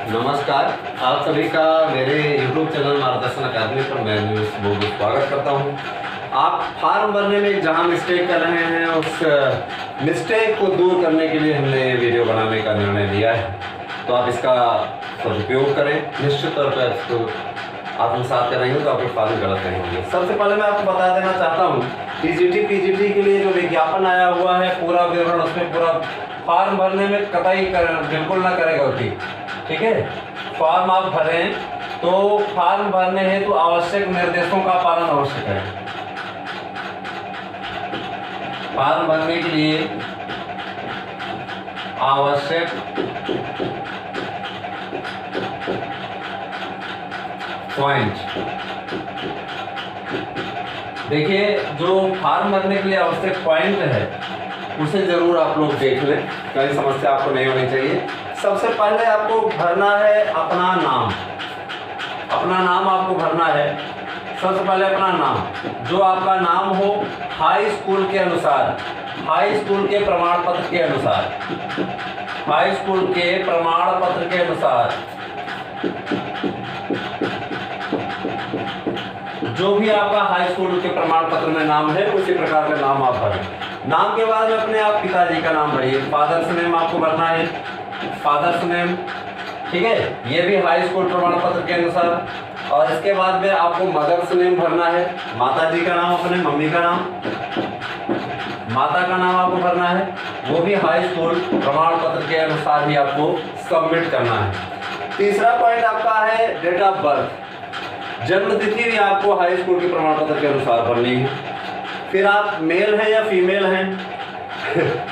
नमस्कार, आप सभी का मेरे YouTube चैनल मार्गदर्शन अकादमी पर मैं बहुत स्वागत करता हूं। आप फॉर्म भरने में जहां मिस्टेक कर रहे हैं उस मिस्टेक को दूर करने के लिए हमने वीडियो बनाने का निर्णय लिया है, तो आप इसका सदुपयोग करें। निश्चित तौर पर इसको आत्मसात करेंगे तो आपके फॉर्म गलत नहीं होंगे। सबसे पहले मैं आपको बता देना चाहता हूँ पीजीटी के लिए जो विज्ञापन आया हुआ है, पूरा विवरण उसमें पूरा फॉर्म भरने में कतई बिल्कुल ना करेगा गलती। ठीक है, फॉर्म आप भरें तो फॉर्म भरने हेतु तो आवश्यक निर्देशों का पालन अवश्य करें। फॉर्म भरने के लिए आवश्यक पॉइंट देखिए, जो फॉर्म भरने के लिए आवश्यक पॉइंट है उसे जरूर आप लोग देख लें, कोई समस्या आपको नहीं होनी चाहिए। सबसे पहले आपको भरना है अपना नाम। अपना नाम आपको भरना है। सबसे पहले अपना नाम, जो आपका नाम हो हाई स्कूल के अनुसार, हाई स्कूल के प्रमाण पत्र के अनुसार, हाई स्कूल के प्रमाण पत्र के अनुसार जो भी आपका हाई स्कूल के प्रमाण पत्र में नाम है उसी प्रकार का नाम आप भरें। नाम के बाद में अपने आप पिताजी का नाम भरिए। फादर्स नेम आपको भरना है, फादर्स नेम। ठीक है, ये भी हाई स्कूल प्रमाण पत्र के अनुसार। और इसके बाद में आपको मदर्स नेम भरना है, माताजी का नाम, अपने मम्मी का नाम, माता का नाम आपको भरना है, वो भी हाई स्कूल प्रमाण पत्र के अनुसार ही आपको सबमिट करना है। तीसरा पॉइंट आपका है डेट ऑफ बर्थ। जन्म तिथि भी आपको हाई स्कूल के प्रमाण पत्र के अनुसार भरनी है। फिर आप मेल हैं या फीमेल हैं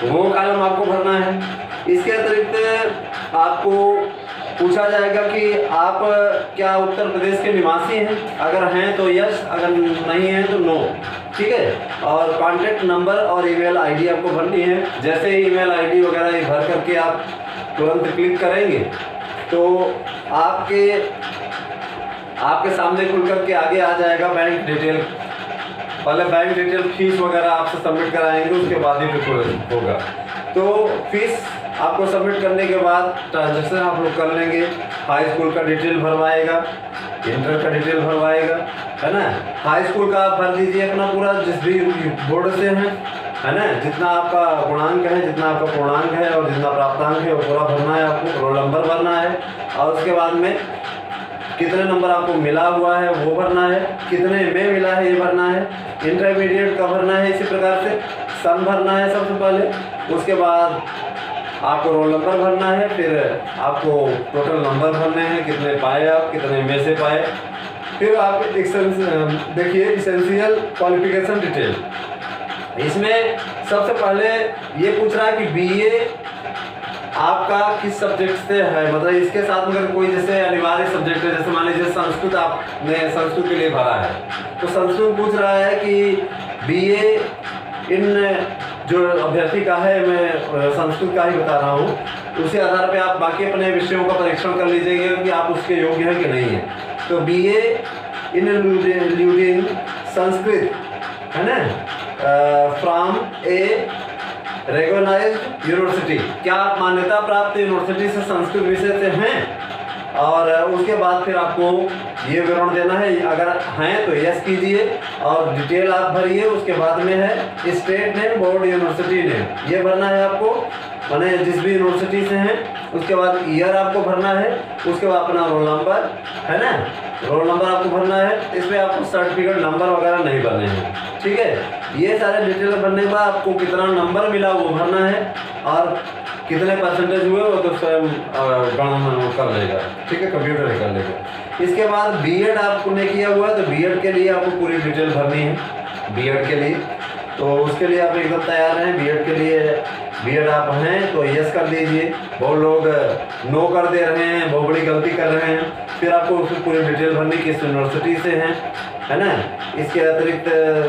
वो कॉलम आपको भरना है। इसके अतिरिक्त आपको पूछा जाएगा कि आप क्या उत्तर प्रदेश के निवासी हैं, अगर हैं तो यस, अगर नहीं हैं तो नो। ठीक है, और कॉन्टैक्ट नंबर और ईमेल आईडी आपको भरनी है। जैसे ही ईमेल आईडी वगैरह भर करके आप तुरंत क्लिक करेंगे तो आपके सामने खुल करके आगे आ जाएगा बैंक डिटेल। पहले बैंक डिटेल, फीस वगैरह आपसे सबमिट कराएंगे, उसके बाद ही फिर होगा। तो फीस आपको सबमिट करने के बाद ट्रांजेक्शन आप लोग कर लेंगे। हाई स्कूल का डिटेल भरवाएगा, इंटर का डिटेल भरवाएगा, है ना। हाई स्कूल का आप भर दीजिए अपना पूरा, जिस भी बोर्ड से है ना, जितना आपका गुणांक है, जितना आपका पूर्णांक है और जितना प्राप्तांक है वो पूरा भरना है आपको। रोल नंबर भरना है और उसके बाद में कितने नंबर आपको मिला हुआ है वो भरना है, कितने में मिला है ये भरना है, इंटरमीडिएट का भरना है, इसी प्रकार से सन भरना है सबसे पहले। उसके बाद आपको रोल नंबर भरना है, फिर आपको टोटल नंबर भरने हैं, कितने पाए आप, कितने में से पाए। फिर आप देखिए इसेंशियल क्वालिफिकेशन डिटेल। इसमें सबसे पहले ये पूछ रहा है कि बीए आपका किस सब्जेक्ट से है, मतलब इसके साथ में कोई जैसे अनिवार्य सब्जेक्ट है, जैसे मान लीजिए संस्कृत आपने संस्कृत के लिए भरा है तो संस्कृत पूछ रहा है कि बीए इन जो अभ्यर्थी का है, मैं संस्कृत का ही बता रहा हूँ, उसी आधार पे आप बाकी अपने विषयों का परीक्षण कर लीजिएगा कि आप उसके योग्य हैं कि नहीं है। तो बीए इंक्लूडिंग संस्कृत, है ना, फ्रॉम ए रिकॉग्नाइज्ड यूनिवर्सिटी, क्या आप मान्यता प्राप्त यूनिवर्सिटी से संस्कृत विषय से हैं। और उसके बाद फिर आपको ये विवरण देना है, अगर हैं तो यस कीजिए और डिटेल आप भरिए। उसके बाद में है state name, board, university name, ये भरना है आपको, माने जिस भी यूनिवर्सिटी से हैं। उसके बाद ईयर आपको भरना है। उसके बाद अपना रोल नंबर, है ना, रोल नंबर आपको भरना है। इसमें आपको सर्टिफिकेट नंबर वगैरह नहीं भरने हैं। ठीक है, ये सारे डिटेल भरने के बाद आपको कितना नंबर मिला वो भरना है और कितने परसेंटेज हुए वो तो स्वयं गणना कर लेगा। ठीक है, कंप्यूटर ही कर लेगा। इसके बाद बीएड आपने किया हुआ है तो बीएड के लिए आपको पूरी डिटेल भरनी है। बीएड के लिए तो उसके लिए आप एकदम तैयार हैं। बीएड के लिए बीएड आप हैं तो यस कर दीजिए। बहुत लोग नो कर दे रहे हैं, बहुत बड़ी गलती कर रहे हैं। फिर आपको उसकी पूरी डिटेल भरनी, किस यूनिवर्सिटी से हैं, है ना, इसके अतिरिक्त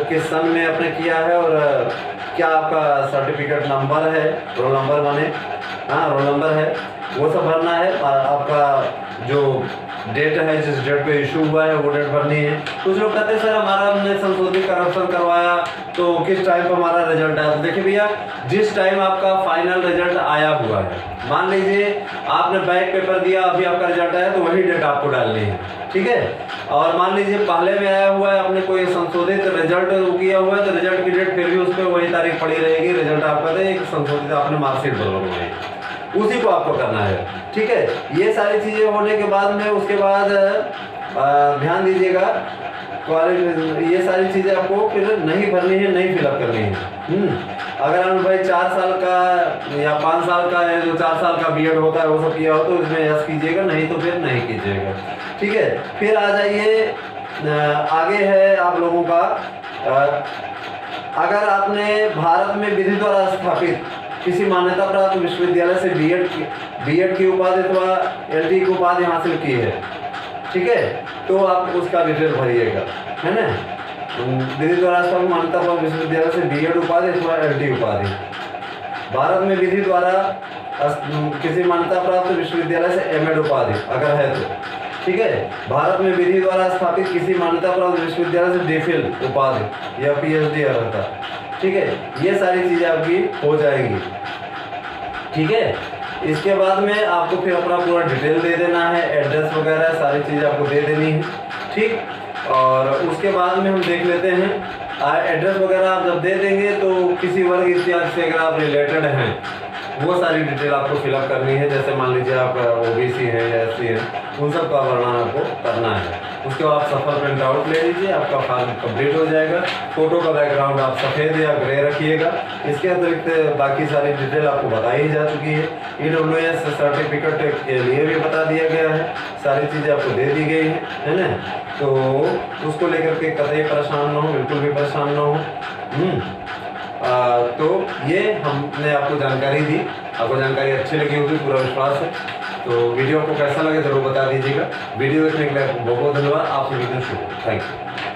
किस सन में आपने किया है और क्या आपका सर्टिफिकेट नंबर है, रोल नंबर माने, हाँ रोल नंबर है, वो सब भरना है। आपका जो डेट है, जिस डेट पे इशू हुआ है वो डेट भरनी है। कुछ लोग कहते हैं सर हमारा हमने संशोधित करप्शन करवाया तो किस टाइम पर हमारा रिजल्ट आया। तो देखिए भैया, जिस टाइम आपका फाइनल रिजल्ट आया हुआ है। मान लीजिए आपने बैक पेपर दिया, अभी आपका रिजल्ट आया, तो वही डेट आपको डालनी है, ठीक है। और मान लीजिए पहले में आया हुआ है, आपने कोई संशोधित रिजल्ट किया हुआ है, तो रिजल्ट की डेट फिर भी उस पर वही तारीख पड़ी रहेगी, रिजल्ट आपका तो एक संशोधित आपने मार्कशीट बदल गई, उसी को आपको करना है, ठीक है। ये सारी चीज़ें होने के बाद में उसके बाद ध्यान दीजिएगा, ये सारी चीज़ें आपको फिर नहीं भरनी है, नहीं फिलअप करनी है। अगर हम भाई 4 साल का या 5 साल का है, जो 4 साल का बीएड होता है वो सब किया हो तो इसमें यस कीजिएगा, नहीं तो फिर नहीं कीजिएगा, ठीक है। फिर आ जाइए, आगे है आप लोगों का, अगर आपने भारत में विधि द्वारा स्थापित किसी मान्यता प्राप्त विश्वविद्यालय से बीएड की उपाधि अथवा एलटी की उपाधि हासिल की है, ठीक है, तो आप उसका डिटेल भरिएगा, है ना। विधि द्वारा स्थापित मान्यता प्राप्त विश्वविद्यालय से बीएड उपाधि अथवा एलटी उपाधि, भारत में विधि द्वारा किसी मान्यता प्राप्त विश्वविद्यालय से एमएड उपाधि अगर है तो, ठीक है। भारत में विधि द्वारा स्थापित किसी मान्यता प्राप्त विश्वविद्यालय से डीफिल उपाधि या पीएचडी अर्हता, ठीक है। ये सारी चीज़ें आपकी हो जाएगी, ठीक है। इसके बाद में आपको फिर अपना पूरा डिटेल दे देना है, एड्रेस वगैरह सारी चीज़ें आपको दे देनी है, ठीक। और उसके बाद में हम देख लेते हैं, एड्रेस वगैरह आप जब दे देंगे तो किसी वर्ग इत्यादि से अगर आप रिलेटेड हैं वो सारी डिटेल आपको फिलअप करनी है। जैसे मान लीजिए आप ओबीसी हैं या एससी हैं, उन सब का वर्णन आपको करना है। उसके बाद सफल प्रिंट आउट ले लीजिए, आपका फॉर्म कंप्लीट हो जाएगा। फोटो का बैकग्राउंड आप सफ़ेद या ग्रे रखिएगा। इसके अतिरिक्त बाकी सारी डिटेल आपको बताई ही जा चुकी है। EWS सर्टिफिकेट के लिए भी बता दिया गया है, सारी चीज़ें आपको दे दी गई है ना। तो उसको लेकर के कतई परेशान ना हो, बिल्कुल भी परेशान ना हो। तो ये हमने आपको जानकारी दी, आपको जानकारी अच्छी लगी होगी, पूरा विश्वास है। तो वीडियो को कैसा लगे ज़रूर बता दीजिएगा। वीडियो देखने के लिए बहुत बहुत धन्यवाद। आपसे वीडियो शुरू, थैंक यू।